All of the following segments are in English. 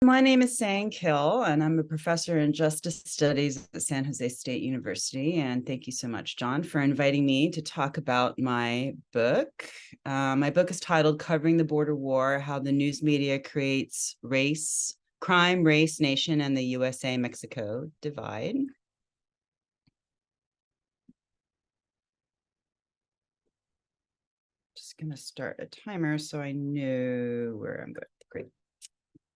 my name is Hea Kil, and I'm a professor in justice studies at San Jose State University. And thank you so much, John, for inviting me to talk about my book. My book is titled Covering the Border War: How the News Media Creates Crime, Race, Nation, and the USA-Mexico Divide. Just going to start a timer so I know where I'm going. Great.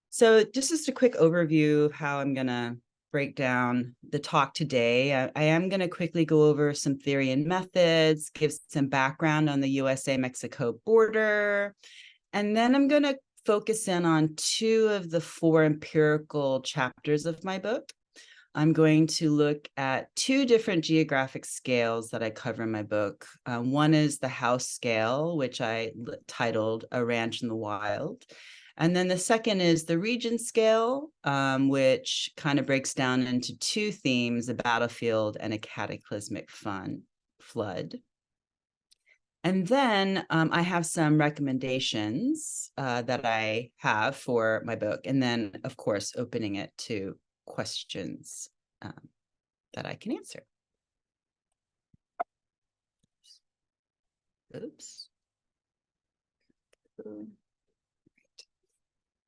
So just a quick overview of how I'm going to break down the talk today. I am going to quickly go over some theory and methods, give some background on the USA-Mexico border, and then I'm going to focus in on 2 of the 4 empirical chapters of my book. I'm going to look at 2 different geographic scales that I cover in my book. One is the house scale, which I titled A Ranch in the Wild. And then the second is the region scale, which kind of breaks down into 2 themes: a battlefield and a cataclysmic flood. And then I have some recommendations that I have for my book. And then, of course, opening it to questions that I can answer. Oops.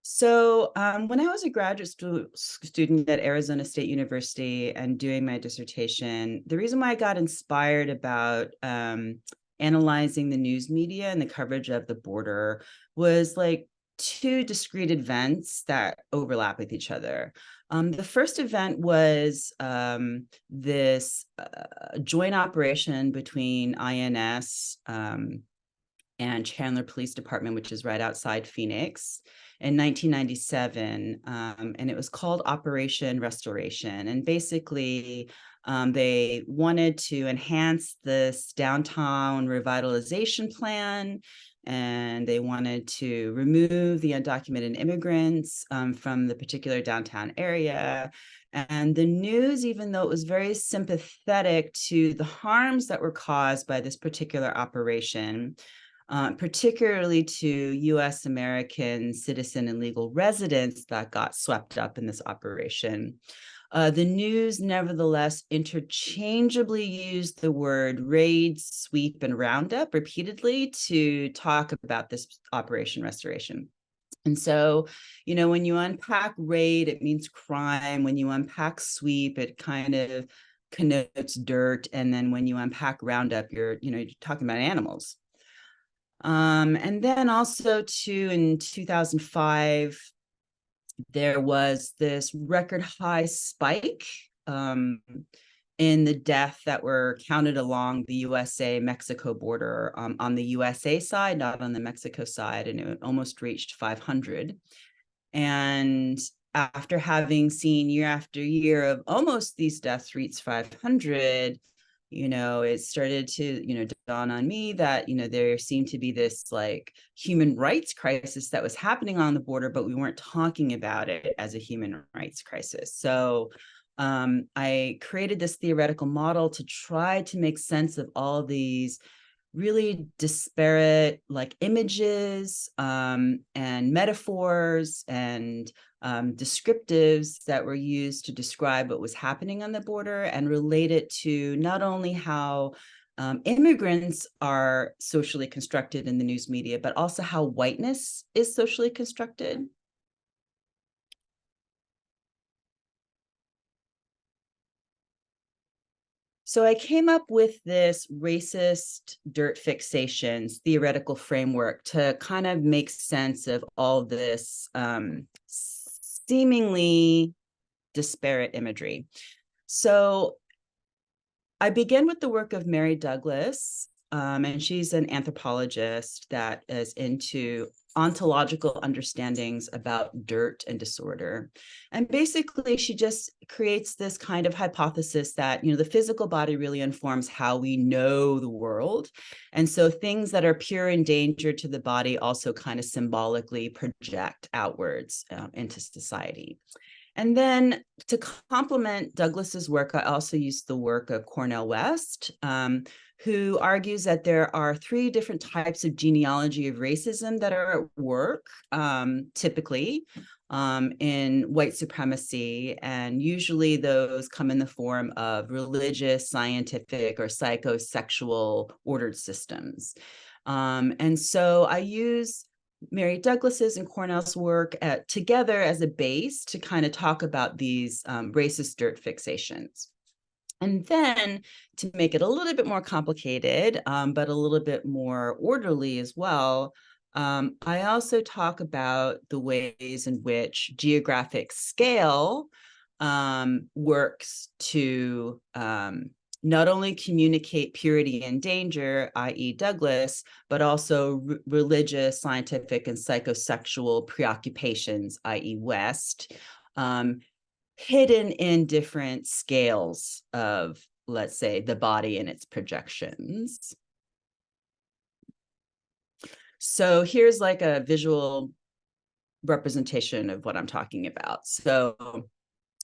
So when I was a graduate student at Arizona State University and doing my dissertation, the reason why I got inspired about analyzing the news media and the coverage of the border was like 2 discrete events that overlap with each other. The first event was this joint operation between INS and Chandler Police Department, which is right outside Phoenix, in 1997, and it was called Operation Restoration. And basically, they wanted to enhance this downtown revitalization plan, and they wanted to remove the undocumented immigrants from the particular downtown area. And the news, even though it was very sympathetic to the harms that were caused by this particular operation, particularly to U.S. American citizen and legal residents that got swept up in this operation, the news nevertheless interchangeably used the word raid, sweep, and roundup repeatedly to talk about this Operation Restoration. And so, when you unpack raid, it means crime. When you unpack sweep, it kind of connotes dirt. And then when you unpack roundup, you're talking about animals. And then also too, in 2005, there was this record high spike in the death that were counted along the USA-Mexico border on the USA side, not on the Mexico side, and it almost reached 500. And after having seen year after year of almost these deaths reach 500, it started to, dawn on me that, there seemed to be this like human rights crisis that was happening on the border, but we weren't talking about it as a human rights crisis. So I created this theoretical model to try to make sense of all these really disparate like images and metaphors and descriptives that were used to describe what was happening on the border, and relate it to not only how immigrants are socially constructed in the news media, but also how whiteness is socially constructed. So I came up with this racist dirt fixations theoretical framework to kind of make sense of all this seemingly disparate imagery. So I begin with the work of Mary Douglas, and she's an anthropologist that is into ontological understandings about dirt and disorder. And basically, she just creates this kind of hypothesis that, the physical body really informs how we know the world. And so things that are pure in danger to the body also kind of symbolically project outwards into society. And then to complement Douglas's work, I also used the work of Cornel West, who argues that there are 3 different types of genealogy of racism that are at work, typically. in white supremacy, and usually those come in the form of religious, scientific, or psychosexual ordered systems. And so I use Mary Douglas's and Cornell's work together as a base to kind of talk about these racist dirt fixations. And then to make it a little bit more complicated, but a little bit more orderly as well, I also talk about the ways in which geographic scale works to not only communicate purity and danger, i.e. Douglas, but also religious, scientific, and psychosexual preoccupations, i.e. West, hidden in different scales of, let's say, the body and its projections. So here's like a visual representation of what I'm talking about. So,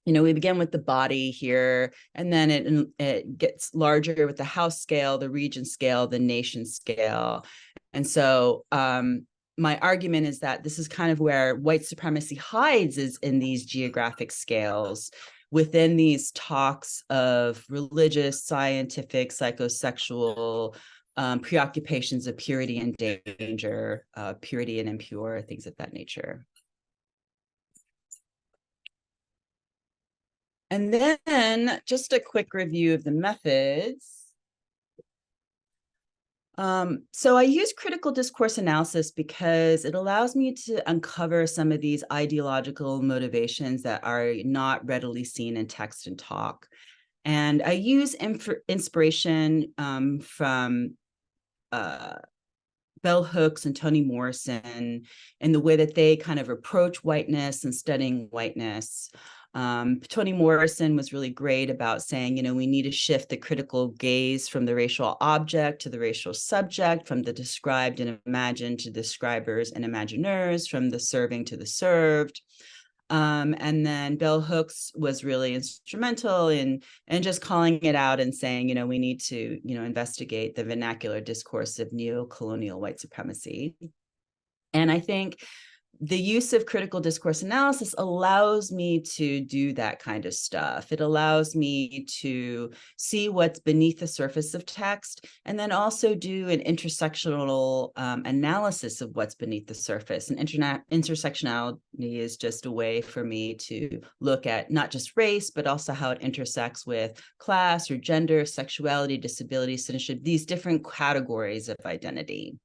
we begin with the body here, and then it gets larger with the house scale, the region scale, the nation scale. And so my argument is that this is kind of where white supremacy hides, is in these geographic scales, within these talks of religious, scientific, psychosexual preoccupations of purity and danger, purity and impure, things of that nature. And then just a quick review of the methods. So I use critical discourse analysis because it allows me to uncover some of these ideological motivations that are not readily seen in text and talk. And I use inspiration from Bell Hooks and Toni Morrison in the way that they kind of approach whiteness and studying whiteness. Toni Morrison was really great about saying, we need to shift the critical gaze from the racial object to the racial subject, from the described and imagined to describers and imagineurs, from the serving to the served. And then Bell Hooks was really instrumental in just calling it out and saying, we need to, investigate the vernacular discourse of neo-colonial white supremacy. And I think the use of critical discourse analysis allows me to do that kind of stuff. It allows me to see what's beneath the surface of text, and then also do an intersectional analysis of what's beneath the surface. And intersectionality is just a way for me to look at not just race, but also how it intersects with class or gender, sexuality, disability, citizenship, these different categories of identity.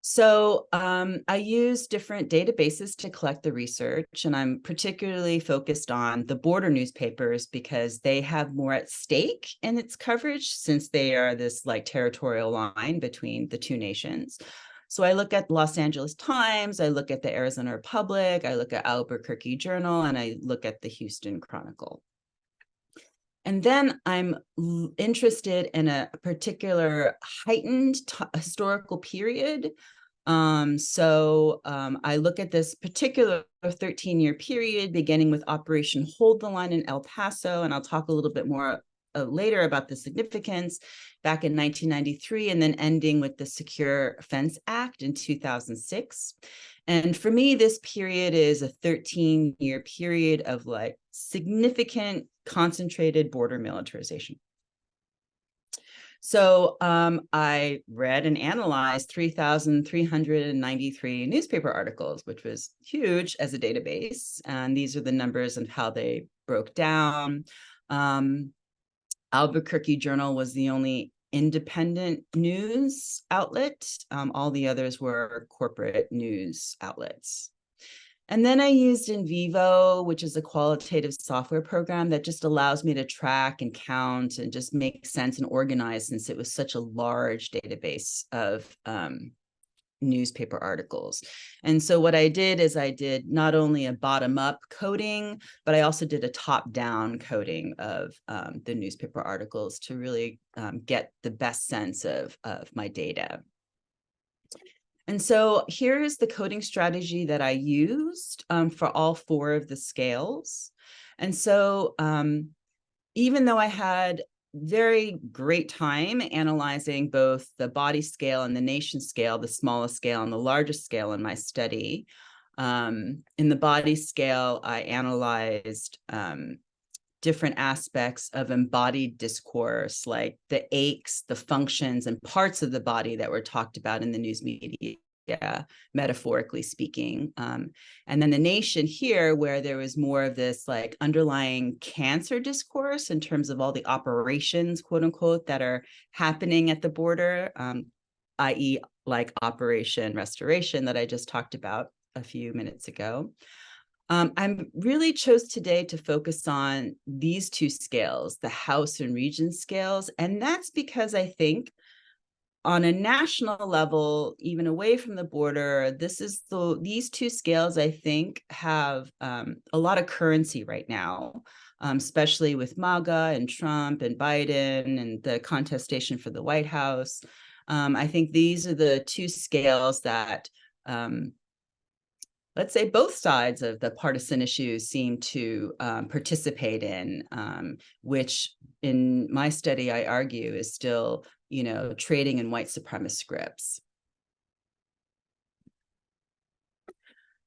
So I use different databases to collect the research, and I'm particularly focused on the border newspapers because they have more at stake in its coverage, since they are this like territorial line between the two nations. So I look at the Los Angeles Times, I look at the Arizona Republic, I look at Albuquerque Journal, and I look at the Houston Chronicle. And then I'm interested in a particular heightened historical period. I look at this particular 13-year period, beginning with Operation Hold the Line in El Paso, and I'll talk a little bit more later about the significance, back in 1993, and then ending with the Secure Fence Act in 2006. And for me, this period is a 13-year period of like significant concentrated border militarization. So I read and analyzed 3,393 newspaper articles, which was huge as a database. And these are the numbers and how they broke down. Albuquerque Journal was the only independent news outlet. All the others were corporate news outlets. And then I used In Vivo, which is a qualitative software program that just allows me to track and count and just make sense and organize, since it was such a large database of newspaper articles. And so what I did is I did not only a bottom-up coding, but I also did a top-down coding of the newspaper articles to really get the best sense of my data. And so here's the coding strategy that I used for all 4 of the scales. And so even though I had very great time analyzing both the body scale and the nation scale, the smallest scale and the largest scale in my study. In the body scale, I analyzed different aspects of embodied discourse, like the aches, the functions, and parts of the body that were talked about in the news media, metaphorically speaking. And then the nation here, where there was more of this like underlying cancer discourse in terms of all the operations, quote unquote, that are happening at the border, i.e. like Operation Restoration that I just talked about a few minutes ago. I really chose today to focus on these two scales, the house and region scales. And that's because I think on a national level, even away from the border, these two scales, I think, have a lot of currency right now, especially with MAGA and Trump and Biden and the contestation for the White House. I think these are the two scales that let's say both sides of the partisan issues seem to participate in, which in my study, I argue is still, trading in white supremacist scripts.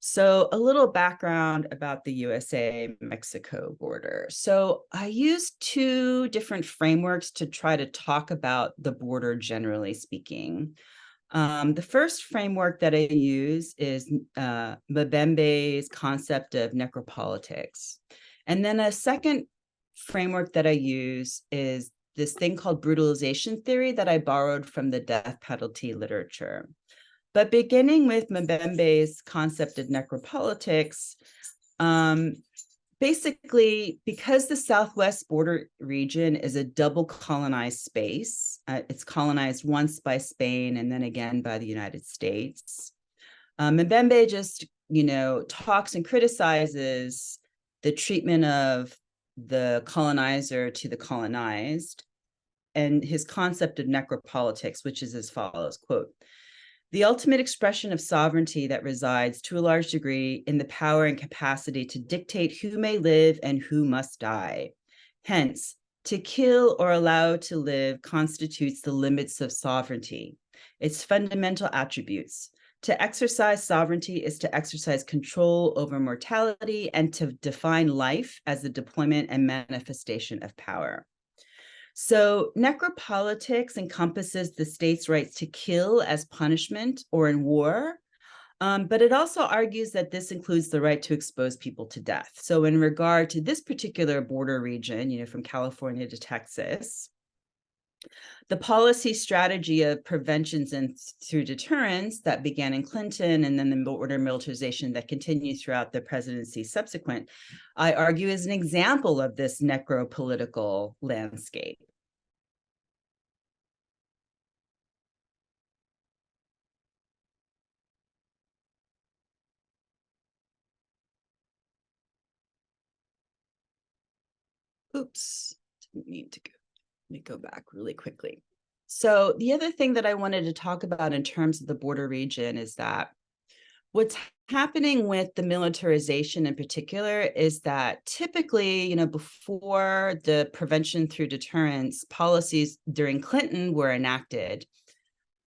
So a little background about the USA-Mexico border. So I used two different frameworks to try to talk about the border, generally speaking. The first framework that I use is Mbembe's concept of necropolitics. And then a second framework that I use is this thing called brutalization theory that I borrowed from the death penalty literature. But beginning with Mbembe's concept of necropolitics, basically, because the Southwest border region is a double colonized space, it's colonized once by Spain and then again by the United States. Mbembe just, talks and criticizes the treatment of the colonizer to the colonized, and his concept of necropolitics, which is as follows, quote, "The ultimate expression of sovereignty that resides to a large degree in the power and capacity to dictate who may live and who must die. Hence, to kill or allow to live constitutes the limits of sovereignty, its fundamental attributes. To exercise sovereignty is to exercise control over mortality and to define life as the deployment and manifestation of power." So necropolitics encompasses the state's rights to kill as punishment or in war, but it also argues that this includes the right to expose people to death. So in regard to this particular border region, from California to Texas, the policy strategy of preventions and through deterrence that began in Clinton and then the border militarization that continued throughout the presidency subsequent, I argue is an example of this necropolitical landscape. Oops, didn't mean to go. Let me go back really quickly. So the other thing that I wanted to talk about in terms of the border region is that what's happening with the militarization in particular is that typically, before the prevention through deterrence policies during Clinton were enacted,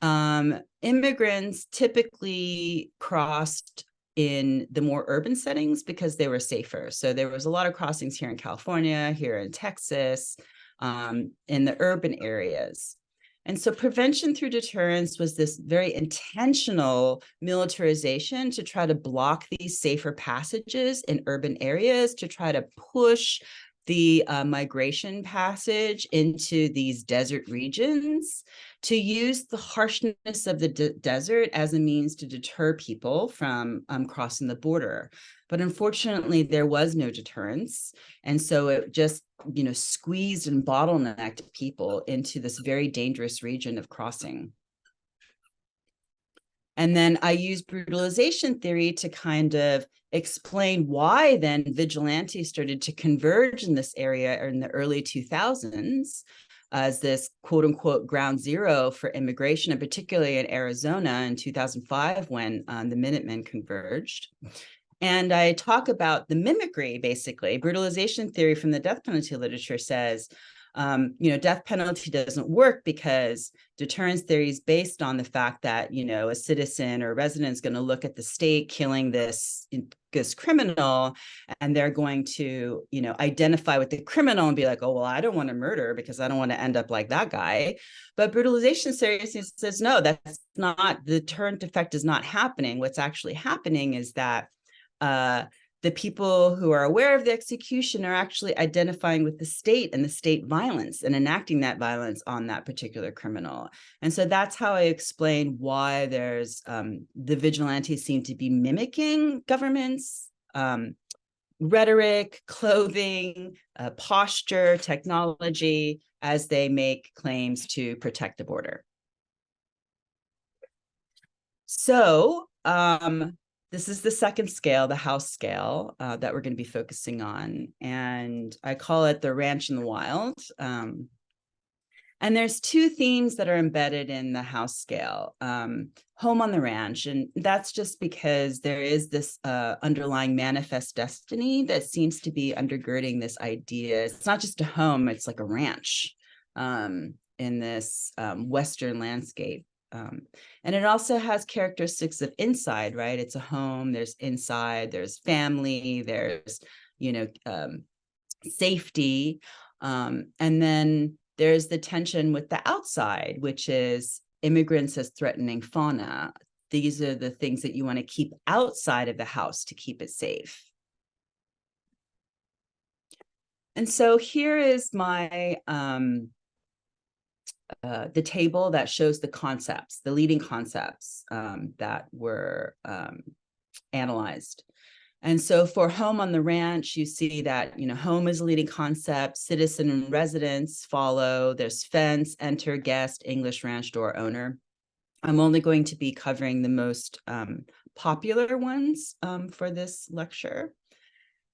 immigrants typically crossed in the more urban settings because they were safer. So there was a lot of crossings here in California, here in Texas, in the urban areas. And so prevention through deterrence was this very intentional militarization to try to block these safer passages in urban areas, to try to push the migration passage into these desert regions, to use the harshness of the desert as a means to deter people from crossing the border. But unfortunately, there was no deterrence. And so it just, squeezed and bottlenecked people into this very dangerous region of crossing. And then I use brutalization theory to kind of explain why then vigilantes started to converge in this area in the early 2000s as this quote unquote ground zero for immigration, and particularly in Arizona in 2005 when the Minutemen converged. And I talk about the mimicry, basically. Brutalization theory from the death penalty literature says Death penalty doesn't work because deterrence theory is based on the fact that, a citizen or a resident is going to look at the state killing this criminal, and they're going to, identify with the criminal and be like, oh, well, I don't want to murder because I don't want to end up like that guy. But brutalization theory says, no, that's not, the deterrent effect is not happening. What's actually happening is that the people who are aware of the execution are actually identifying with the state and the state violence and enacting that violence on that particular criminal. And so that's how I explain why there's the vigilantes seem to be mimicking governments, rhetoric, clothing, posture, technology, as they make claims to protect the border. So this is the second scale, the house scale, that we're going to be focusing on. And I call it the ranch in the wild. And there's two themes that are embedded in the house scale, home on the ranch. And that's just because there is this underlying manifest destiny that seems to be undergirding this idea. It's not just a home, it's like a ranch in this Western landscape. And it also has characteristics of inside, right? It's a home, there's inside, there's family, there's, safety. And then there's the tension with the outside, which is immigrants as threatening fauna. These are the things that you want to keep outside of the house to keep it safe. And so here is my the table that shows the concepts, the leading concepts that were analyzed. And so for home on the ranch, you see that, home is a leading concept, citizen and residents follow, there's fence, enter, guest, English ranch door owner. I'm only going to be covering the most popular ones for this lecture.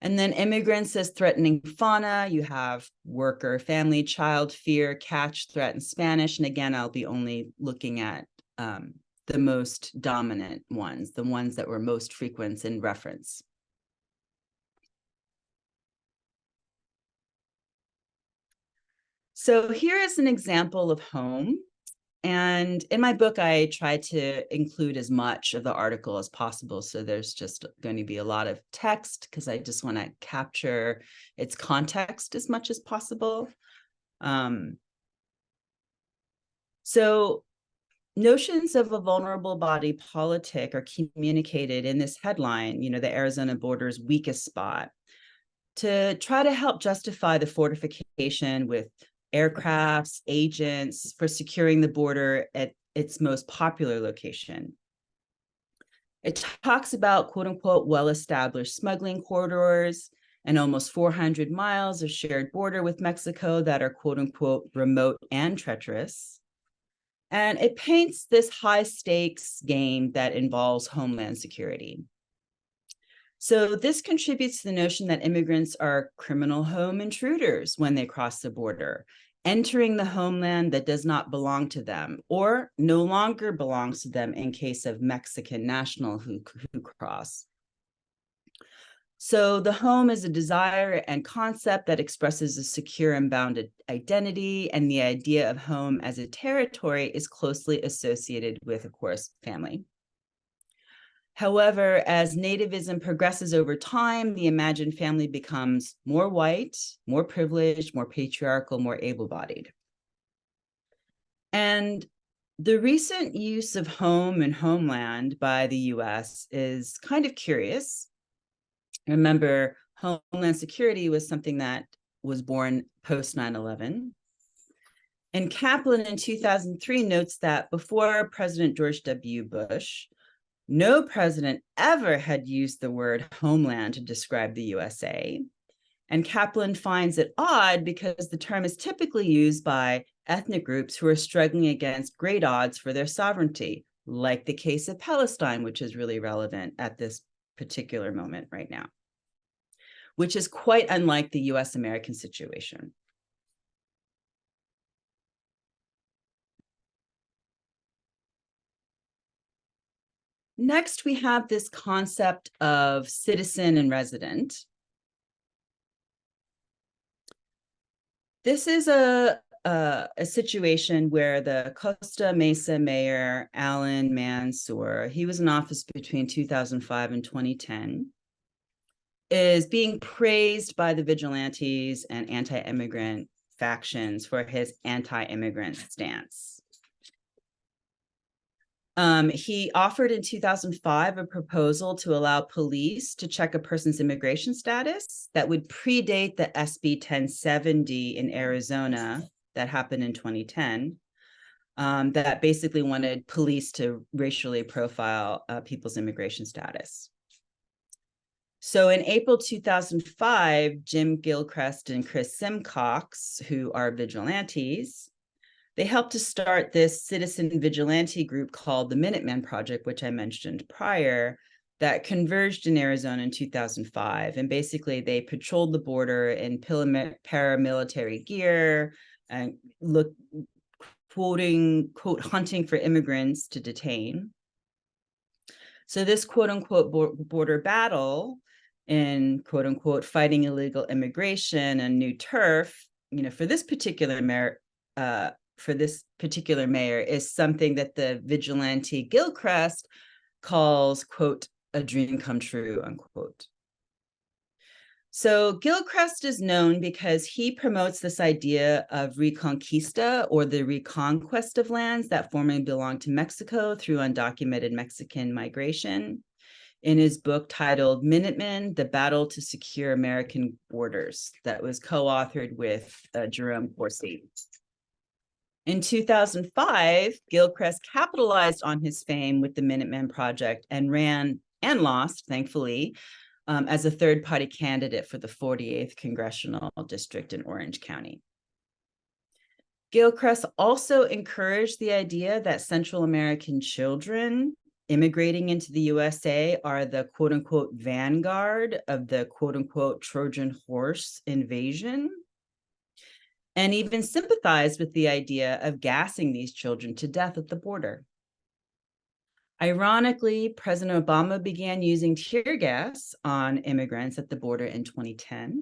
And then immigrants as threatening fauna, you have worker, family, child, fear, catch, threat in Spanish. And again, I'll be only looking at the most dominant ones, the ones that were most frequent in reference. So here is an example of home. And in my book, I try to include as much of the article as possible. So there's just going to be a lot of text because I just want to capture its context as much as possible. So notions of a vulnerable body politic are communicated in this headline, the Arizona border's weakest spot, to try to help justify the fortification with aircrafts, agents for securing the border at its most popular location. It talks about, quote unquote, well-established smuggling corridors and almost 400 miles of shared border with Mexico that are, quote unquote, remote and treacherous. And it paints this high stakes game that involves homeland security. So this contributes to the notion that immigrants are criminal home intruders when they cross the border, entering the homeland that does not belong to them or no longer belongs to them in case of Mexican national who cross. So the home is a desire and concept that expresses a secure and bounded identity, and the idea of home as a territory is closely associated with, of course, family. However, as nativism progresses over time, the imagined family becomes more white, more privileged, more patriarchal, more able-bodied. And the recent use of home and homeland by the US is kind of curious. Remember, homeland security was something that was born post 9/11. And Kaplan in 2003 notes that before President George W. Bush, no president ever had used the word homeland to describe the USA. And Kaplan finds it odd because the term is typically used by ethnic groups who are struggling against great odds for their sovereignty, like the case of Palestine, which is really relevant at this particular moment right now, which is quite unlike the US-American situation. Next, we have this concept of citizen and resident. This is a situation where the Costa Mesa mayor, Alan Mansour, he was in office between 2005 and 2010, is being praised by the vigilantes and anti-immigrant factions for his anti-immigrant stance. He offered in 2005 a proposal to allow police to check a person's immigration status that would predate the SB 1070 in Arizona that happened in 2010, that basically wanted police to racially profile people's immigration status. So in April 2005, Jim Gilchrist and Chris Simcox, who are vigilantes, they helped to start this citizen vigilante group called the Minuteman Project, which I mentioned prior, that converged in Arizona in 2005. And basically they patrolled the border in paramilitary gear and quote, hunting for immigrants to detain. So this quote unquote border battle in quote unquote fighting illegal immigration and new turf, for this particular mayor, is something that the vigilante Gilchrist calls, quote, a dream come true, unquote. So Gilchrist is known because he promotes this idea of reconquista, or the reconquest of lands that formerly belonged to Mexico through undocumented Mexican migration, in his book titled Minutemen, The Battle to Secure American Borders, that was co-authored with Jerome Corsi. In 2005, Gilchrist capitalized on his fame with the Minuteman Project and ran and lost, thankfully, as a third-party candidate for the 48th Congressional District in Orange County. Gilchrist also encouraged the idea that Central American children immigrating into the USA are the quote-unquote vanguard of the quote-unquote Trojan horse invasion, and even sympathized with the idea of gassing these children to death at the border. Ironically, President Obama began using tear gas on immigrants at the border in 2010,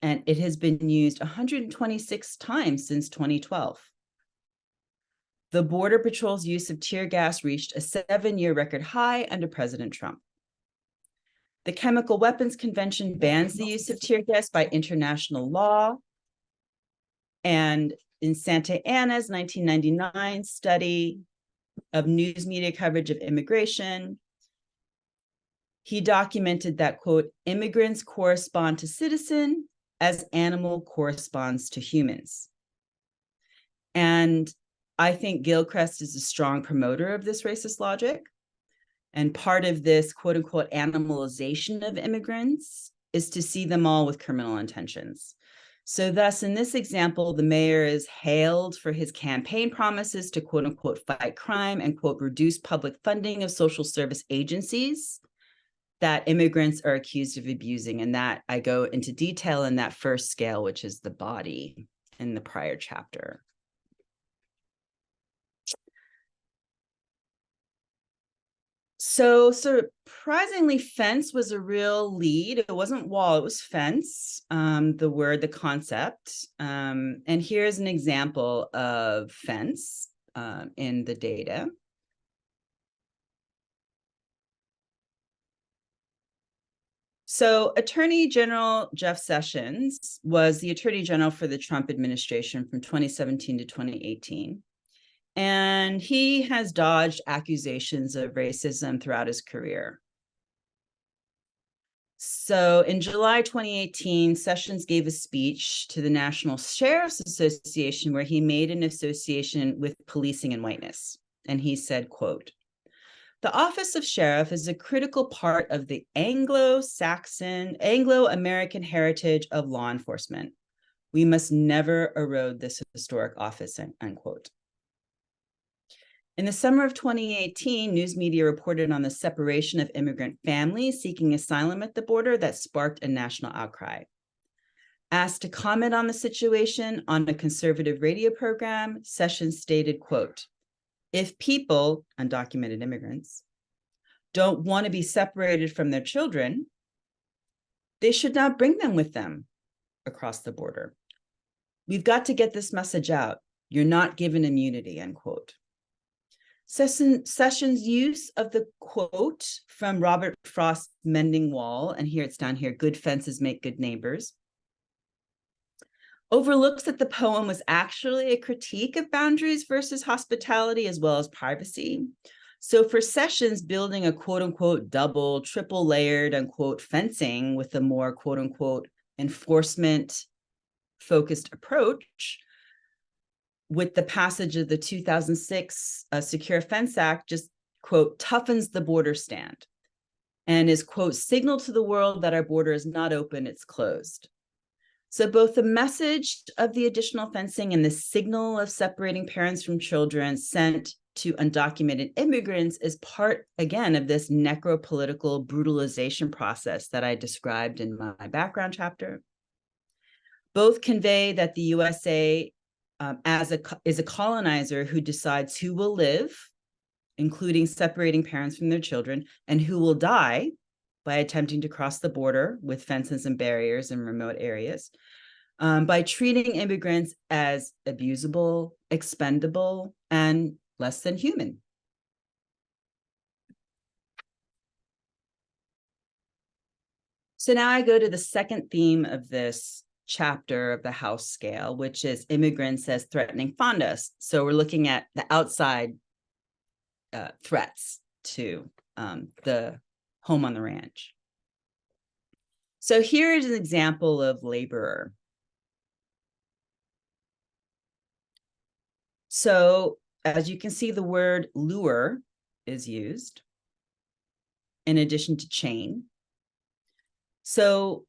and it has been used 126 times since 2012. The Border Patrol's use of tear gas reached a 7-year record high under President Trump. The Chemical Weapons Convention bans the use of tear gas by international law. And in Santa Ana's 1999 study of news media coverage of immigration, he documented that, quote, immigrants correspond to citizen as animal corresponds to humans. And I think Gilchrist is a strong promoter of this racist logic. And part of this quote unquote animalization of immigrants is to see them all with criminal intentions. So thus, in this example, the mayor is hailed for his campaign promises to quote unquote fight crime and quote reduce public funding of social service agencies that immigrants are accused of abusing. And that I go into detail in that first scale, which is the body, in the prior chapter. So surprisingly, fence was a real lead. It wasn't wall, it was fence, the concept. And here's an example of fence in the data. So Attorney General Jeff Sessions was the Attorney General for the Trump administration from 2017 to 2018. And he has dodged accusations of racism throughout his career. So in July 2018, Sessions gave a speech to the National Sheriff's Association where he made an association with policing and whiteness. And he said, quote, the office of sheriff is a critical part of the Anglo-American heritage of law enforcement. We must never erode this historic office, unquote. In the summer of 2018, news media reported on the separation of immigrant families seeking asylum at the border that sparked a national outcry. Asked to comment on the situation on a conservative radio program, Sessions stated, quote, if people, undocumented immigrants, don't want to be separated from their children, they should not bring them with them across the border. We've got to get this message out. You're not given immunity, end quote. Sessions' use of the quote from Robert Frost's Mending Wall, and here it's down here, good fences make good neighbors, overlooks that the poem was actually a critique of boundaries versus hospitality as well as privacy. So for Sessions, building a quote unquote double, triple layered unquote fencing with a more quote unquote enforcement focused approach with the passage of the 2006 Secure Fence Act just quote toughens the border stand and is quote signal to the world that our border is not open, it's closed. So both the message of the additional fencing and the signal of separating parents from children sent to undocumented immigrants is part, again, of this necropolitical brutalization process that I described in my background chapter. Both convey that the USA is a colonizer who decides who will live, including separating parents from their children, and who will die by attempting to cross the border with fences and barriers in remote areas, by treating immigrants as abusable, expendable, and less than human. So now I go to the second theme of this chapter of the House scale, which is immigrants as threatening fondas. So we're looking at the outside threats to the home on the ranch. So here is an example of laborer. So as you can see, the word lure is used in addition to chain. So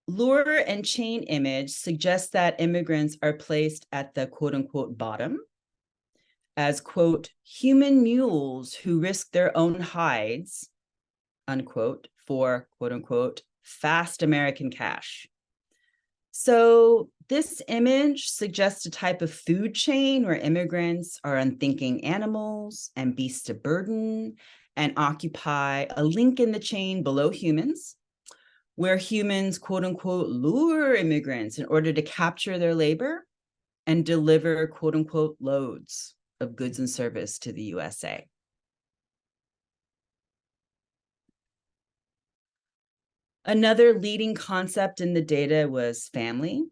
lure and chain image suggests that immigrants are placed at the quote unquote bottom as quote human mules who risk their own hides, unquote, for quote unquote fast American cash. So this image suggests a type of food chain where immigrants are unthinking animals and beasts of burden and occupy a link in the chain below humans, where humans, quote unquote, lure immigrants in order to capture their labor and deliver, quote unquote, loads of goods and service to the USA. Another leading concept in the data was family.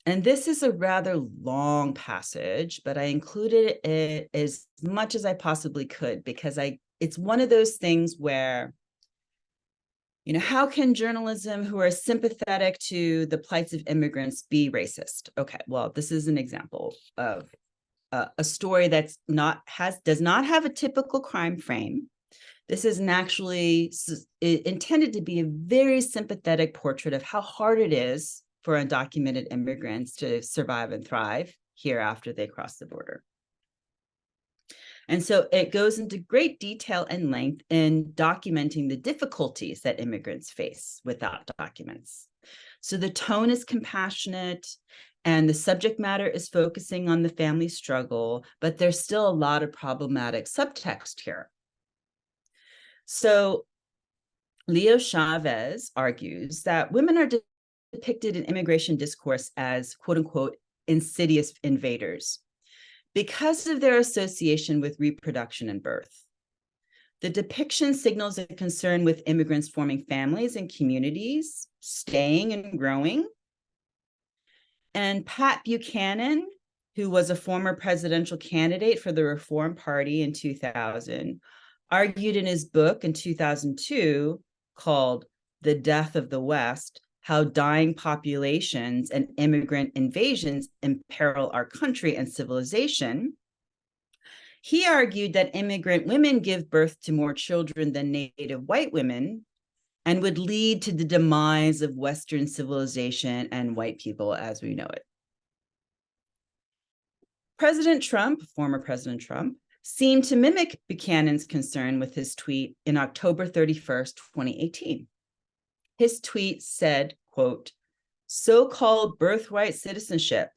And this is a rather long passage, but I included it as much as I possibly could because it's one of those things where, you know, how can journalism who are sympathetic to the plights of immigrants be racist? Okay, well, this is an example of a story does not have a typical crime frame. This is actually intended to be a very sympathetic portrait of how hard it is for undocumented immigrants to survive and thrive here after they cross the border. And so it goes into great detail and length in documenting the difficulties that immigrants face without documents. So the tone is compassionate and the subject matter is focusing on the family struggle, but there's still a lot of problematic subtext here. So Leo Chavez argues that women are depicted in immigration discourse as quote unquote insidious invaders because of their association with reproduction and birth. The depiction signals a concern with immigrants forming families and communities, staying and growing. And Pat Buchanan, who was a former presidential candidate for the Reform Party in 2000, argued in his book in 2002 called The Death of the West, how dying populations and immigrant invasions imperil our country and civilization. He argued that immigrant women give birth to more children than native white women and would lead to the demise of Western civilization and white people as we know it. President Trump, former President Trump, seemed to mimic Buchanan's concern with his tweet in October 31st, 2018. His tweet said, quote, so-called birthright citizenship,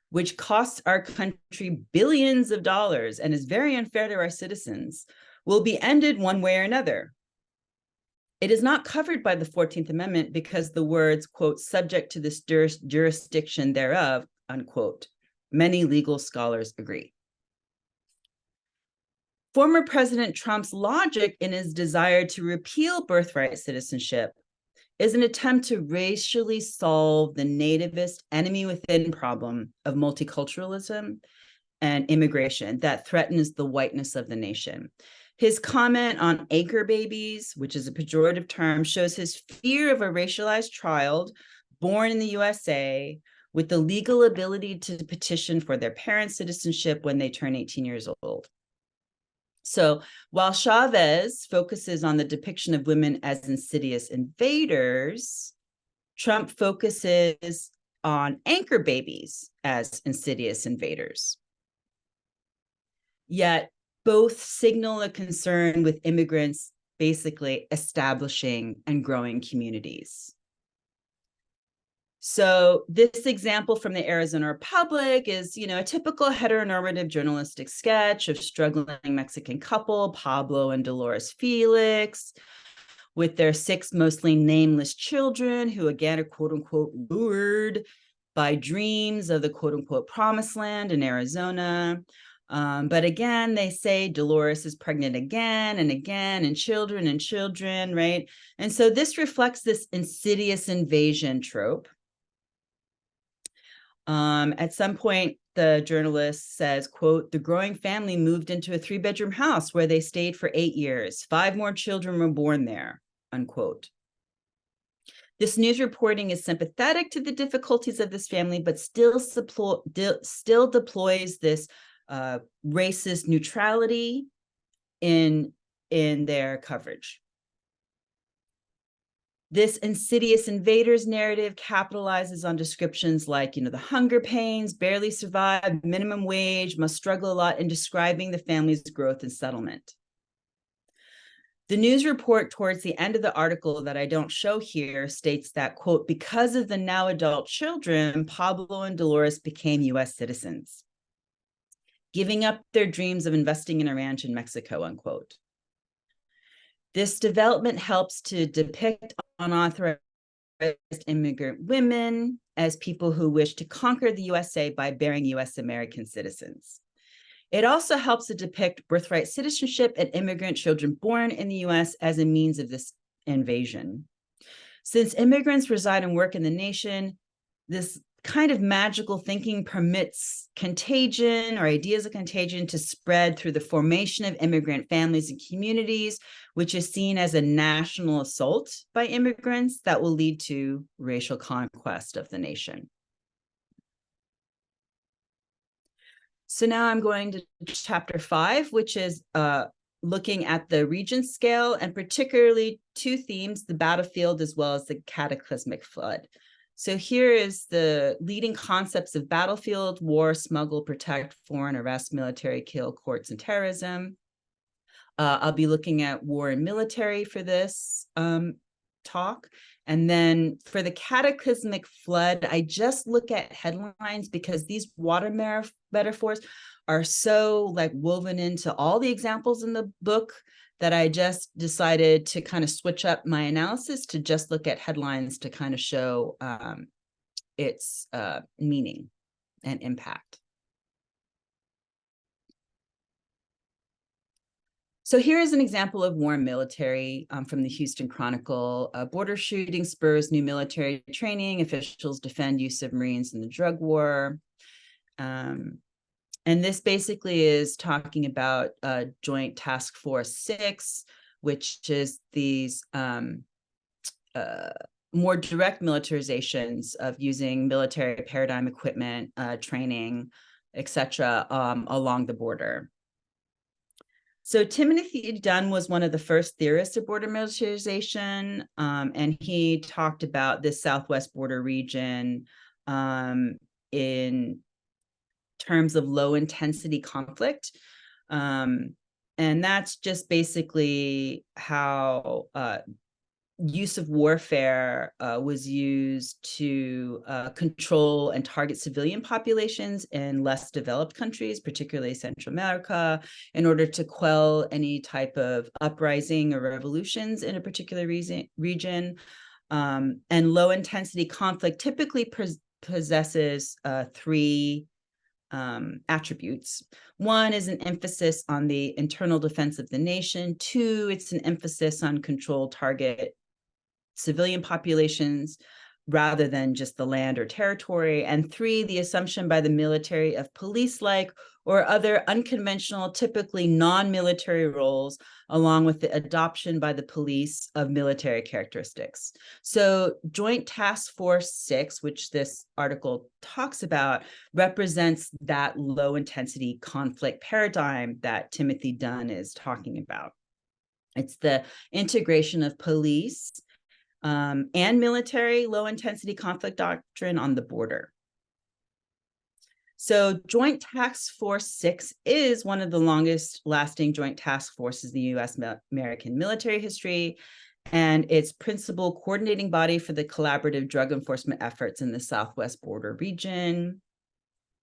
which costs our country billions of dollars and is very unfair to our citizens, will be ended one way or another. It is not covered by the 14th Amendment because the words, quote, subject to this jurisdiction thereof, unquote. Many legal scholars agree. Former President Trump's logic in his desire to repeal birthright citizenship is an attempt to racially solve the nativist enemy within problem of multiculturalism and immigration that threatens the whiteness of the nation. His comment on anchor babies, which is a pejorative term, shows his fear of a racialized child born in the USA with the legal ability to petition for their parents' citizenship when they turn 18 years old. So while Chavez focuses on the depiction of women as insidious invaders, Trump focuses on anchor babies as insidious invaders. Yet both signal a concern with immigrants basically establishing and growing communities. So this example from the Arizona Republic is, a typical heteronormative journalistic sketch of struggling Mexican couple, Pablo and Dolores Felix, with their 6 mostly nameless children who, again, are quote unquote lured by dreams of the quote unquote promised land in Arizona. But again, they say Dolores is pregnant again and again, and children, right? And so this reflects this insidious invasion trope. At some point, the journalist says, quote, "The growing family moved into a 3-bedroom house where they stayed for 8 years. 5 more children were born there," unquote. This news reporting is sympathetic to the difficulties of this family, but still deploys this racist neutrality in their coverage. This insidious invaders narrative capitalizes on descriptions like, the hunger pains, barely survive, minimum wage, must struggle a lot in describing the family's growth and settlement. The news report towards the end of the article that I don't show here states that, quote, "Because of the now adult children, Pablo and Dolores became US citizens, giving up their dreams of investing in a ranch in Mexico," unquote. This development helps to depict unauthorized immigrant women as people who wish to conquer the USA by bearing US American citizens. It also helps to depict birthright citizenship and immigrant children born in the US as a means of this invasion. Since immigrants reside and work in the nation, this kind of magical thinking permits contagion or ideas of contagion to spread through the formation of immigrant families and communities, which is seen as a national assault by immigrants that will lead to racial conquest of the nation. So now I'm going to chapter 5, which is looking at the region scale and particularly 2 themes, the battlefield as well as the cataclysmic flood. So here is the leading concepts of battlefield, war, smuggle, protect, foreign, arrest, military, kill, courts, and terrorism. I'll be looking at war and military for this talk. And then for the cataclysmic flood, I just look at headlines because these water metaphors are so woven into all the examples in the book that I just decided to kind of switch up my analysis to just look at headlines to kind of show its meaning and impact. So here is an example of war and military from the Houston Chronicle. Border shooting spurs new military training. Officials defend use of Marines in the drug war. And this basically is talking about Joint Task Force 6, which is these more direct militarizations of using military paradigm equipment, training, etc., along the border. So Timothy Dunn was one of the first theorists of border militarization, and he talked about this Southwest border region in terms of low intensity conflict. And that's just basically how use of warfare was used to control and target civilian populations in less developed countries, particularly Central America, in order to quell any type of uprising or revolutions in a particular region. And low intensity conflict typically possesses three attributes. One is an emphasis on the internal defense of the nation. Two, it's an emphasis on controlled target civilian populations rather than just the land or territory. And three, the assumption by the military of police-like or other unconventional, typically non-military roles, along with the adoption by the police of military characteristics. So Joint Task Force 6, which this article talks about, represents that low intensity conflict paradigm that Timothy Dunn is talking about. It's the integration of police and military low-intensity conflict doctrine on the border. So Joint Task Force 6 is one of the longest lasting joint task forces in the U.S. American military history, and its principal coordinating body for the collaborative drug enforcement efforts in the Southwest border region.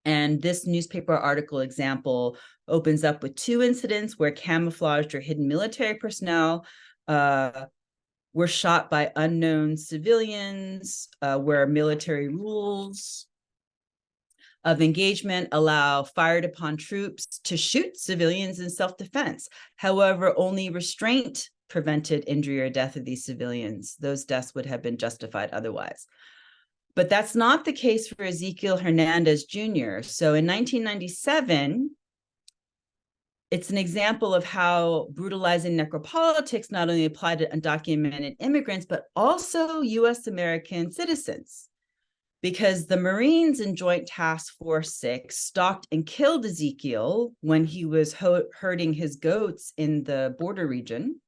And this newspaper article example opens up with two incidents where camouflaged or hidden military personnel were shot by unknown civilians, where military rules of engagement allow fired upon troops to shoot civilians in self-defense. However, only restraint prevented injury or death of these civilians. Those deaths would have been justified otherwise. But that's not the case for Ezekiel Hernandez Jr. So in 1997, it's an example of how brutalizing necropolitics not only applied to undocumented immigrants, but also US American citizens. Because the Marines in Joint Task Force 6 stalked and killed Ezekiel when he was herding his goats in the border region.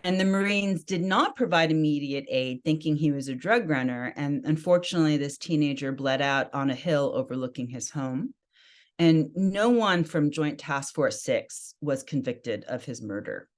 And the Marines did not provide immediate aid, thinking he was a drug runner. And unfortunately, this teenager bled out on a hill overlooking his home. And no one from Joint Task Force 6 was convicted of his murder.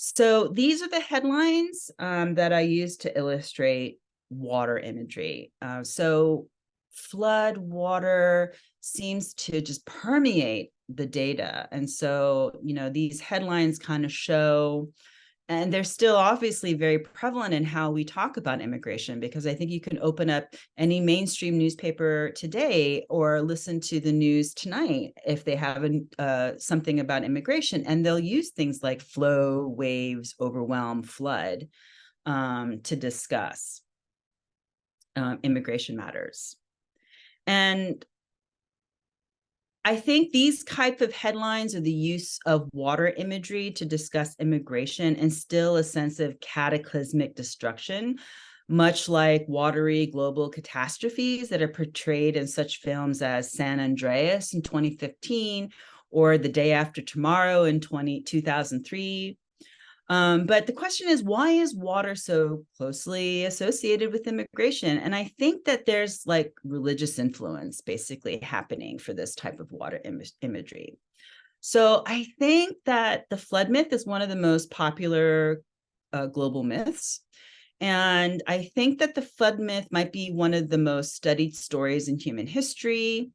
So these are the headlines that I use to illustrate water imagery. So flood water seems to just permeate the data. And so, these headlines kind of show, and they're still obviously very prevalent in how we talk about immigration, because I think you can open up any mainstream newspaper today or listen to the news tonight if they have something about immigration, and they'll use things like flow, waves, overwhelm, flood to discuss immigration matters. And I think these type of headlines or the use of water imagery to discuss immigration instill a sense of cataclysmic destruction, much like watery global catastrophes that are portrayed in such films as San Andreas in 2015 or The Day After Tomorrow in 2003. But the question is, why is water so closely associated with immigration? And I think that there's like religious influence basically happening for this type of water imagery. So I think that the flood myth is one of the most popular global myths. And I think that the flood myth might be one of the most studied stories in human history.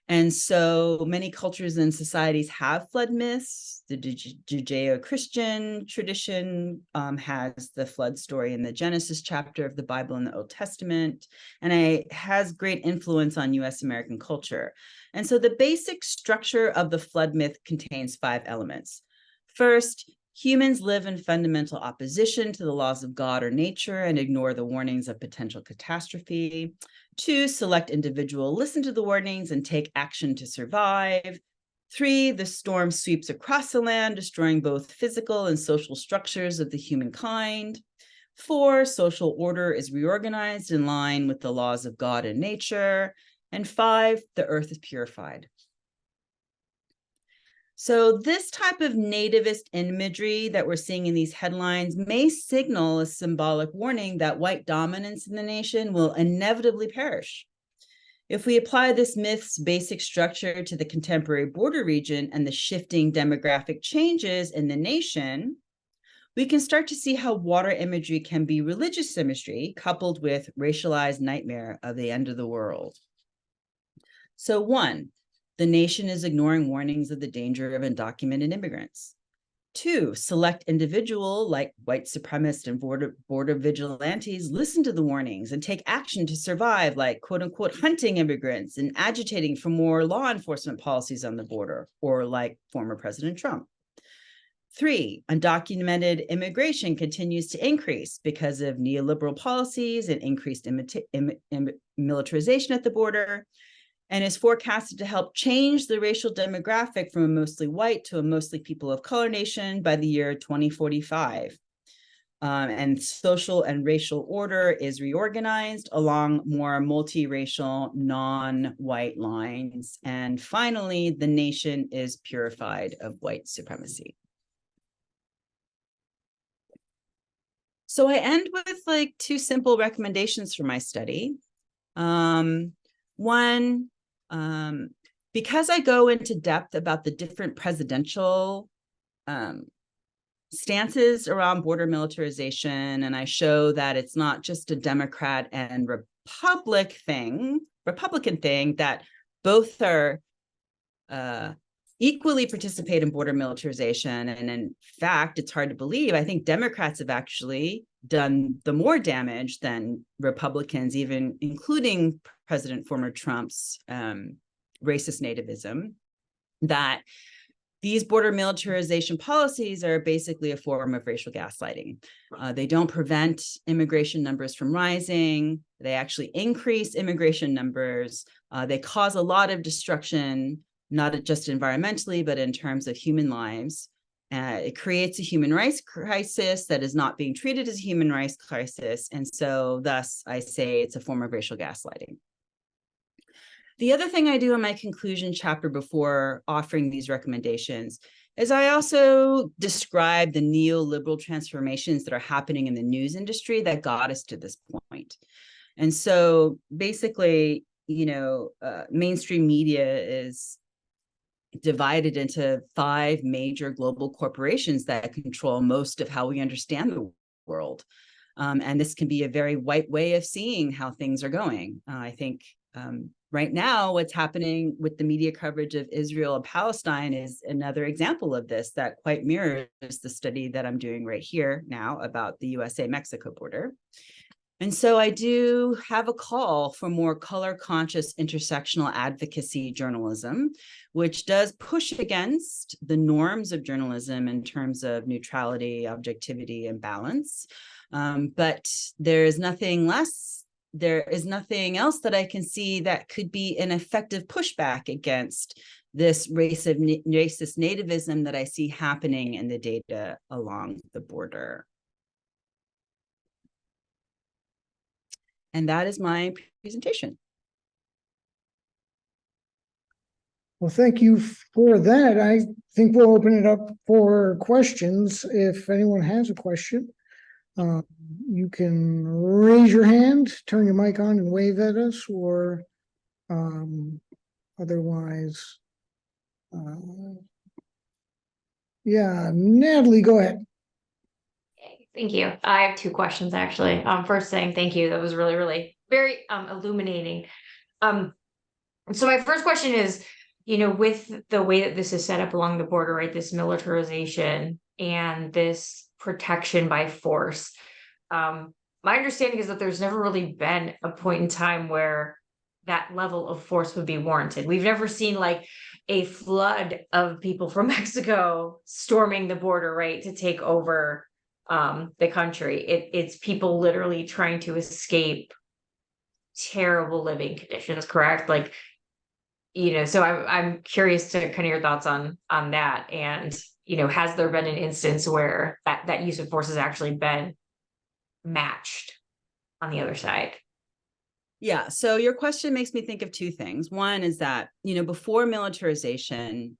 And so many cultures and societies have flood myths. The Judeo-Christian tradition has the flood story in the Genesis chapter of the Bible in the Old Testament, and it has great influence on US American culture. And so the basic structure of the flood myth contains 5 elements. First, humans live in fundamental opposition to the laws of God or nature and ignore the warnings of potential catastrophe. 2, select individual, listen to the warnings and take action to survive. 3, the storm sweeps across the land, destroying both physical and social structures of the humankind. 4, social order is reorganized in line with the laws of God and nature. And 5, the earth is purified. So this type of nativist imagery that we're seeing in these headlines may signal a symbolic warning that white dominance in the nation will inevitably perish. If we apply this myth's basic structure to the contemporary border region and the shifting demographic changes in the nation, we can start to see how water imagery can be religious imagery coupled with racialized nightmare of the end of the world. So 1, the nation is ignoring warnings of the danger of undocumented immigrants. 2, select individual like white supremacists and border vigilantes listen to the warnings and take action to survive, like quote unquote hunting immigrants and agitating for more law enforcement policies on the border, or like former President Trump. 3, undocumented immigration continues to increase because of neoliberal policies and increased militarization at the border, and is forecasted to help change the racial demographic from a mostly white to a mostly people of color nation by the year 2045. And social and racial order is reorganized along more multiracial, non-white lines. And finally, the nation is purified of white supremacy. So I end with like 2 simple recommendations for my study. One, because I go into depth about the different presidential stances around border militarization, and I show that it's not just a Democrat and Republican thing, that both are equally participate in border militarization. And in fact, it's hard to believe, I think Democrats have actually done the more damage than Republicans, even including former Trump's racist nativism, that these border militarization policies are basically a form of racial gaslighting. They don't prevent immigration numbers from rising. They actually increase immigration numbers. They cause a lot of destruction, not just environmentally, but in terms of human lives. It creates a human rights crisis that is not being treated as a human rights crisis. And so thus I say it's a form of racial gaslighting. The other thing I do in my conclusion chapter before offering these recommendations is I also describe the neoliberal transformations that are happening in the news industry that got us to this point. And so basically, mainstream media is divided into 5 major global corporations that control most of how we understand the world. And this can be a very white way of seeing how things are going. I think right now, what's happening with the media coverage of Israel and Palestine is another example of this that quite mirrors the study that I'm doing right here now about the USA-Mexico border. And so I do have a call for more color-conscious intersectional advocacy journalism, which does push against the norms of journalism in terms of neutrality, objectivity, and balance. But there is nothing else that I can see that could be an effective pushback against this racist nativism that I see happening in the data along the border. And that is my presentation. Well, thank you for that. I think we'll open it up for questions. If anyone has a question, you can raise your hand, turn your mic on and wave at us, or otherwise, yeah, Natalie, go ahead. Thank you. I have 2 questions, actually. First saying thank you. That was really, really very illuminating. So my first question is, with the way that this is set up along the border, right, this militarization and this protection by force, my understanding is that there's never really been a point in time where that level of force would be warranted. We've never seen like a flood of people from Mexico storming the border, right, to take over the country. It's people literally trying to escape terrible living conditions, correct? Like, so I'm curious to kind of your thoughts on that. And, has there been an instance where that use of force has actually been matched on the other side? Yeah, so your question makes me think of 2 things. One is that, before militarization,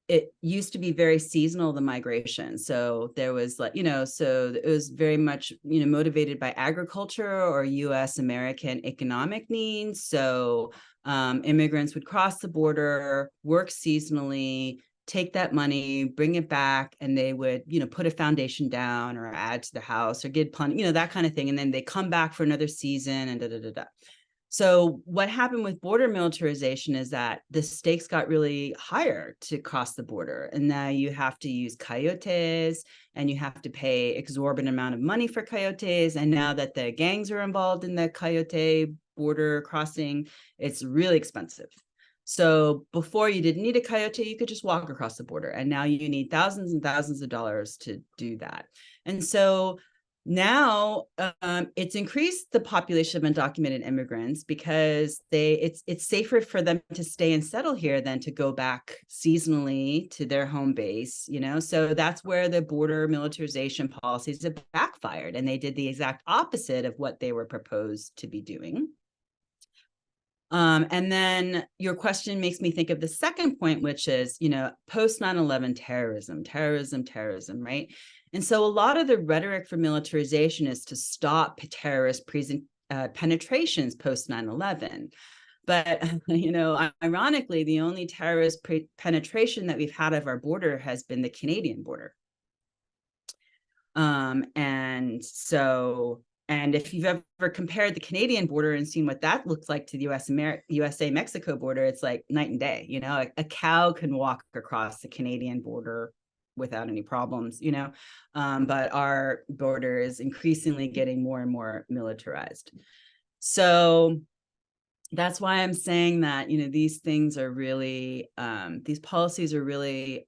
it used to be very seasonal, the migration. So there was like, so it was very much, motivated by agriculture or US American economic needs. So immigrants would cross the border, work seasonally, take that money, bring it back, and they would, put a foundation down or add to the house or get plenty, that kind of thing. And then they come back for another season and da, da, da, da. So what happened with border militarization is that the stakes got really higher to cross the border. And now you have to use coyotes and you have to pay exorbitant amount of money for coyotes. And now that the gangs are involved in the coyote border crossing, it's really expensive. So before you didn't need a coyote, you could just walk across the border. And now you need thousands and thousands of dollars to do that. And so now it's increased the population of undocumented immigrants because it's safer for them to stay and settle here than to go back seasonally to their home base, you know. So that's where the border militarization policies have backfired, and they did the exact opposite of what they were proposed to be doing. And then your question makes me think of the second point, which is, you know, post 9/11 terrorism, right? And so a lot of the rhetoric for militarization is to stop terrorist penetrations post 9/11. But, you know, ironically, the only terrorist penetration that we've had of our border has been the Canadian border. And if you've ever compared the Canadian border and seen what that looks like to the USA-Mexico border, it's like night and day. You know, a cow can walk across the Canadian border without any problems, you know, but our border is increasingly getting more and more militarized. So that's why I'm saying that, you know, these things are really, these policies are really,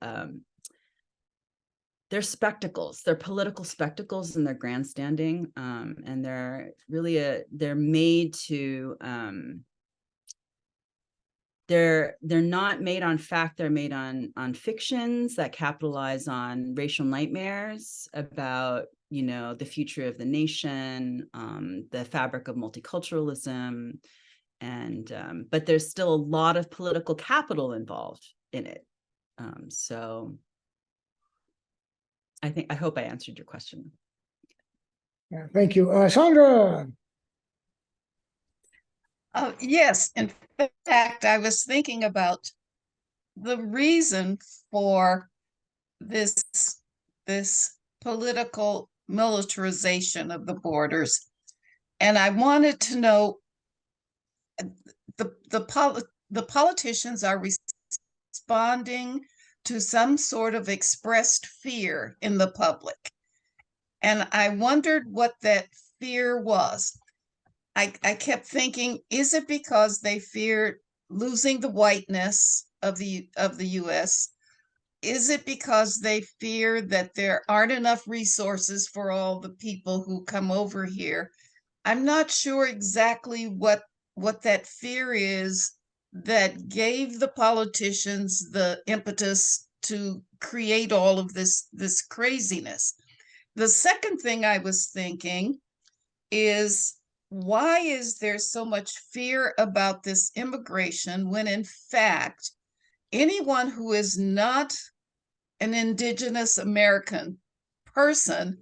they're spectacles, they're political spectacles, and they're grandstanding, and they're really they're made to, they're not made on fact, they're made on fictions that capitalize on racial nightmares about, you know, the future of the nation, the fabric of multiculturalism, and but there's still a lot of political capital involved in it. So I hope I answered your question. Yeah, thank you. Sandra. Yes, in fact, I was thinking about the reason for this political militarization of the borders. And I wanted to know, the politicians are responding to some sort of expressed fear in the public. And I wondered what that fear was. I kept thinking, is it because they fear losing the whiteness of the US? Is it because they fear that there aren't enough resources for all the people who come over here? I'm not sure exactly what that fear is that gave the politicians the impetus to create all of this craziness. The second thing I was thinking is, why is there so much fear about this immigration when in fact anyone who is not an indigenous American person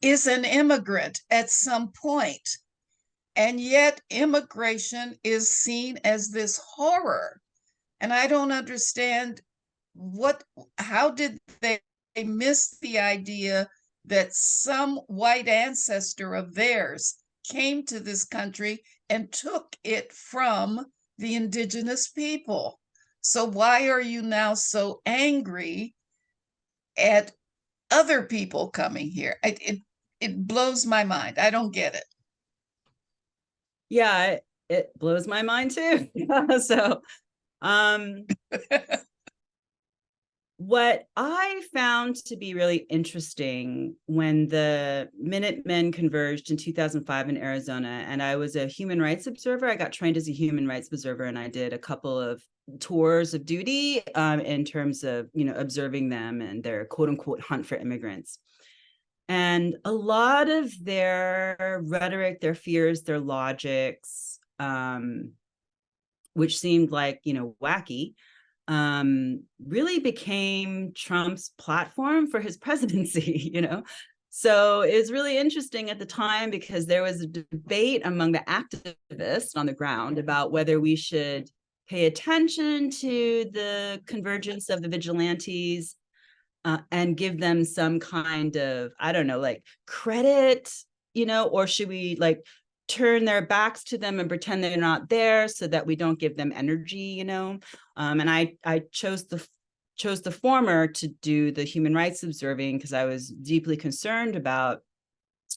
is an immigrant at some point? And yet immigration is seen as this horror. And I don't understand how did they miss the idea that some white ancestor of theirs came to this country and took it from the indigenous people? So why are you now so angry at other people coming here? It blows my mind. I don't get it. Yeah, it blows my mind too. So what I found to be really interesting when the Minutemen converged in 2005 in Arizona, and I was a human rights observer. I got trained as a human rights observer, and I did a couple of tours of duty in terms of, you know, observing them and their quote unquote hunt for immigrants. And a lot of their rhetoric, their fears, their logics, which seemed like, you know, wacky, really became Trump's platform for his presidency, you know? So it was really interesting at the time because there was a debate among the activists on the ground about whether we should pay attention to the convergence of the vigilantes and give them some kind of, I don't know, like credit, you know, or should we like turn their backs to them and pretend they're not there so that we don't give them energy, you know. And I chose the former to do the human rights observing because I was deeply concerned about,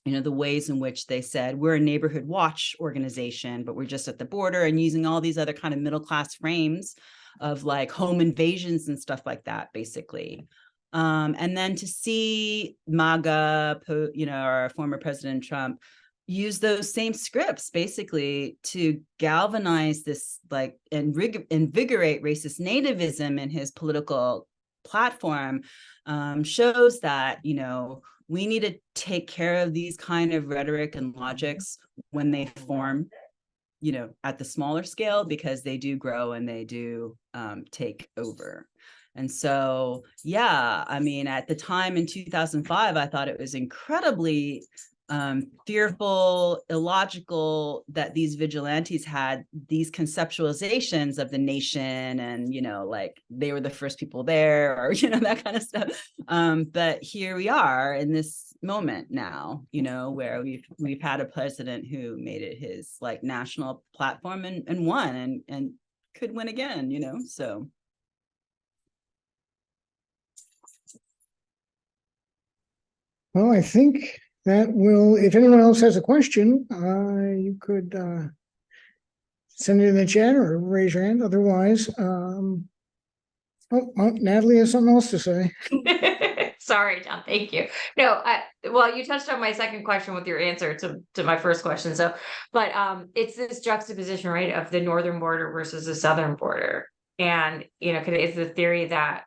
you know, the ways in which they said we're a neighborhood watch organization, but we're just at the border, and using all these other kind of middle class frames of like home invasions and stuff like that, basically. And then to see MAGA, you know, our former President Trump, use those same scripts basically to galvanize this, like, and invigorate racist nativism in his political platform, shows that, you know, we need to take care of these kind of rhetoric and logics when they form, you know, at the smaller scale, because they do grow and they do take over. And so, yeah, I mean, at the time in 2005, I thought it was incredibly fearful, illogical that these vigilantes had these conceptualizations of the nation, and, you know, like they were the first people there, or, you know, that kind of stuff. But here we are in this moment now, you know, where we've had a president who made it his like national platform and won and could win again, you know. So Well, I think that will, if anyone else has a question, you could send it in the chat or raise your hand. Otherwise, Natalie has something else to say. Sorry, John. Thank you. No, well, you touched on my second question with your answer to my first question. So, but it's this juxtaposition, right, of the northern border versus the southern border, and you know, it's the theory that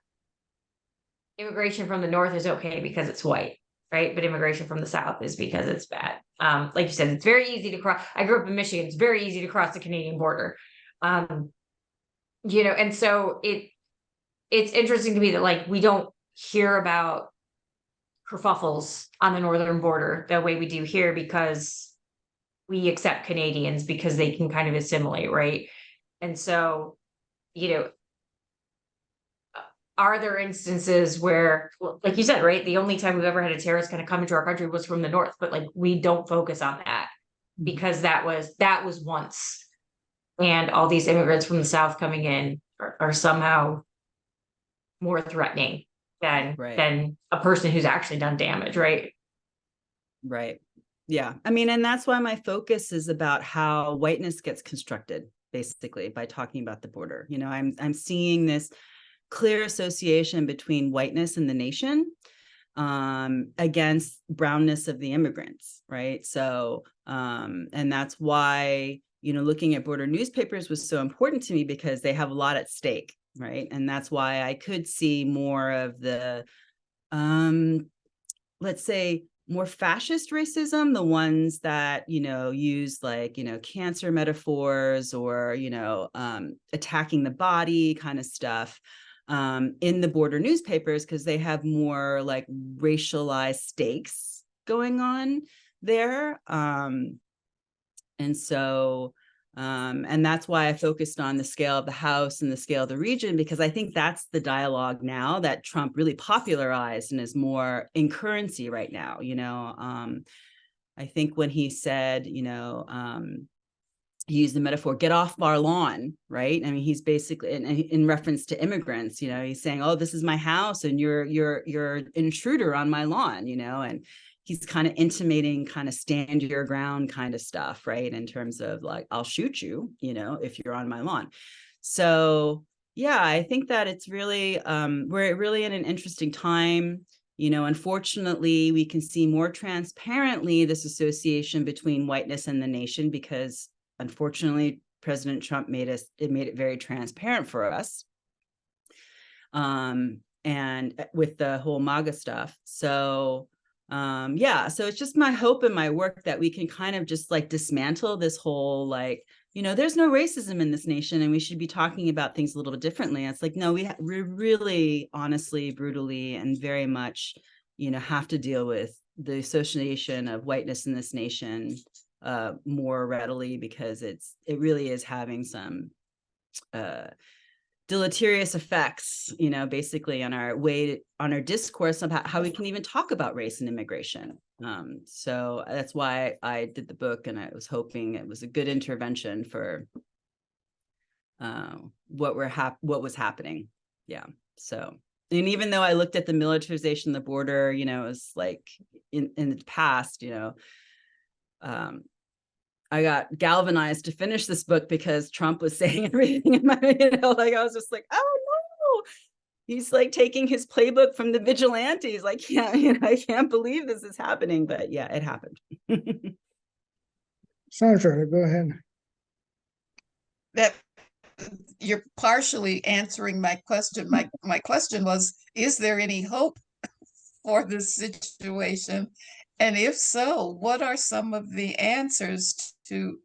immigration from the north is okay because it's white, right? But immigration from the south is because it's bad. Like you said, it's very easy to cross. I grew up in Michigan. It's very easy to cross the Canadian border. You know, and so it's interesting to me that like we don't hear about kerfuffles on the northern border the way we do here, because we accept Canadians because they can kind of assimilate, right? And so, you know, are there instances where, like you said, right, the only time we've ever had a terrorist kind of come into our country was from the north, but like we don't focus on that because that was once, and all these immigrants from the south coming in are somehow more threatening than a person who's actually done damage, right? Right. Yeah. I mean, and that's why my focus is about how whiteness gets constructed, basically, by talking about the border. You know, I'm seeing this clear association between whiteness and the nation against brownness of the immigrants, right? So, and that's why, you know, looking at border newspapers was so important to me, because they have a lot at stake, right? And that's why I could see more of the, let's say, more fascist racism, the ones that, you know, use like, you know, cancer metaphors or, you know, attacking the body kind of stuff in the border newspapers, because they have more like racialized stakes going on there. And so, and that's why I focused on the scale of the House and the scale of the region, because I think that's the dialogue now that Trump really popularized and is more in currency right now. You know, I think when he said, you know, he used the metaphor, get off our lawn, right? I mean, he's basically in reference to immigrants, you know, he's saying, oh, this is my house and you're an intruder on my lawn, you know, and he's kind of intimating kind of stand your ground kind of stuff, right? In terms of like, I'll shoot you, you know, if you're on my lawn. So yeah, I think that it's really, we're really in an interesting time. You know, unfortunately, we can see more transparently this association between whiteness and the nation, because unfortunately, President Trump made it very transparent for us. And with the whole MAGA stuff. So yeah, so it's just my hope and my work that we can kind of just like dismantle this whole like, you know, there's no racism in this nation and we should be talking about things a little bit differently. And it's like, no, we really honestly, brutally, and very much, you know, have to deal with the association of whiteness in this nation more readily, because it really is having some deleterious effects, basically on our discourse about how we can even talk about race and immigration. So that's why I did the book, and I was hoping it was a good intervention for what was happening. Yeah. So, and even though I looked at the militarization of the border, it was like in the past, I got galvanized to finish this book because Trump was saying everything in my, like I was just like, oh no, he's like taking his playbook from the vigilantes. Like, I can't believe this is happening, but yeah, it happened. Sandra, go ahead. That you're partially answering my question. My question was, is there any hope for this situation? And if so, what are some of the answers to,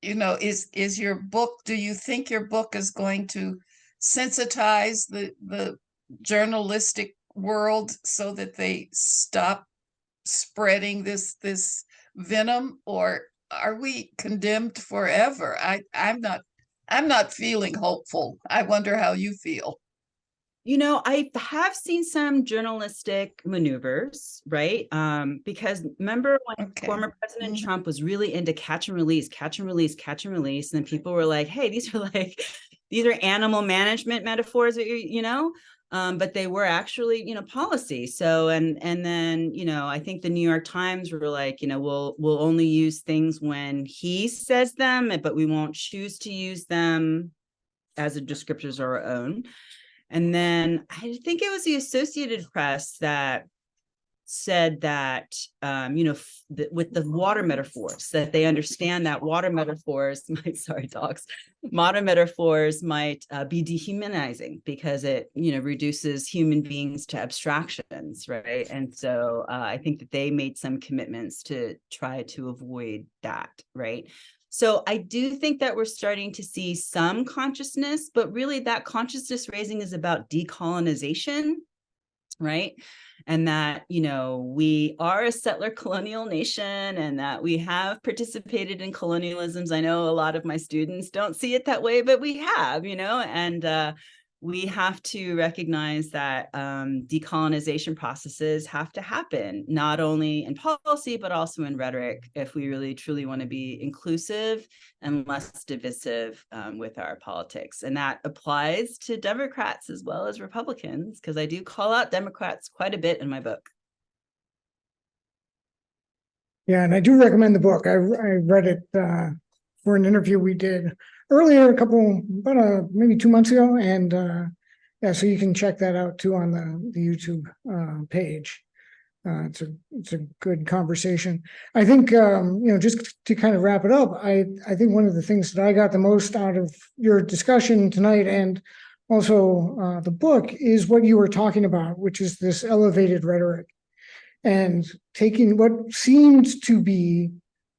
is your book, do you think your book is going to sensitize the journalistic world so that they stop spreading this venom, or are we condemned forever? I'm not feeling hopeful. I wonder how you feel. I have seen some journalistic maneuvers, right? Because remember when former President Trump was really into catch and release, and then people were like, hey, these are animal management metaphors, but they were actually, policy. So, and then, I think the New York Times were like, we'll only use things when he says them, but we won't choose to use them as a descriptors of our own. And then I think it was the Associated Press that said that, with the water metaphors, that they understand that water metaphors might be dehumanizing because it, reduces human beings to abstractions, right? And so I think that they made some commitments to try to avoid that, right? So I do think that we're starting to see some consciousness, but really that consciousness raising is about decolonization, right? And that, we are a settler colonial nation and that we have participated in colonialisms. I know a lot of my students don't see it that way, but we have, and we have to recognize that decolonization processes have to happen, not only in policy, but also in rhetoric, if we really truly want to be inclusive and less divisive with our politics. And that applies to Democrats as well as Republicans, because I do call out Democrats quite a bit in my book. Yeah, and I do recommend the book. I read it for an interview we did earlier, about maybe 2 months ago, and yeah, so you can check that out too on the YouTube page. It's a good conversation. I think just to kind of wrap it up, I think one of the things that I got the most out of your discussion tonight and also the book is what you were talking about, which is this elevated rhetoric and taking what seemed to be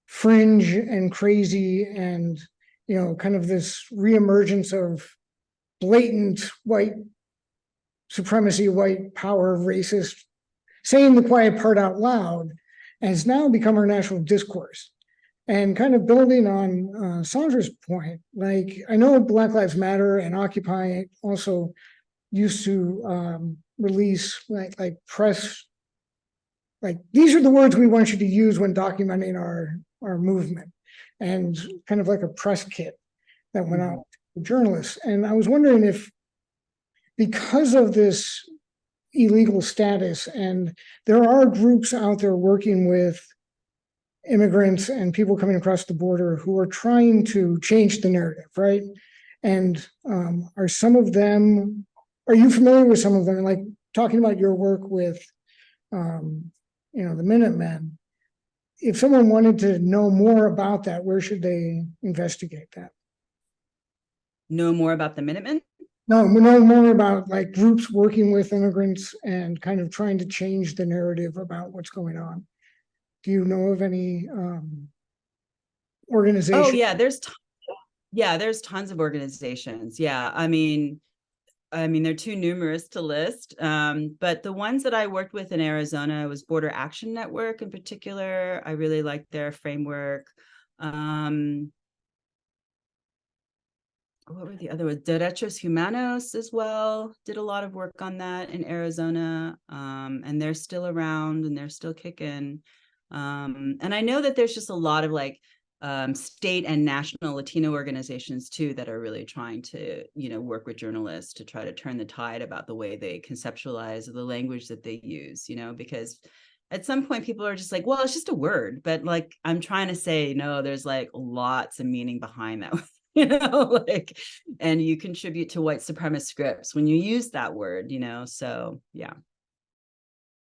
fringe and crazy and kind of this reemergence of blatant white supremacy, white power, racist, saying the quiet part out loud has now become our national discourse. And kind of building on Sandra's point, like I know Black Lives Matter and Occupy also used to release like press, like these are the words we want you to use when documenting our movement, and kind of like a press kit that went out to journalists. And I was wondering if, because of this illegal status, and there are groups out there working with immigrants and people coming across the border who are trying to change the narrative, right? And are some of them, are you familiar with some of them? Like talking about your work with, the Minutemen, if someone wanted to know more about that, where should they investigate that? Know more about the Minutemen? No, we know more about like groups working with immigrants and kind of trying to change the narrative about what's going on. Do you know of any organizations? Oh yeah, there's tons of organizations. Yeah, I mean, they're too numerous to list. But the ones that I worked with in Arizona was Border Action Network in particular. I really liked their framework. what were the other ones? Derechos Humanos as well. Did a lot of work on that in Arizona. And they're still around and they're still kicking. And I know that there's just a lot of like state and national Latino organizations too that are really trying to, work with journalists to try to turn the tide about the way they conceptualize the language that they use, because at some point people are just like, well, it's just a word, but like I'm trying to say, no, there's like lots of meaning behind that. And you contribute to white supremacist scripts when you use that word, so yeah.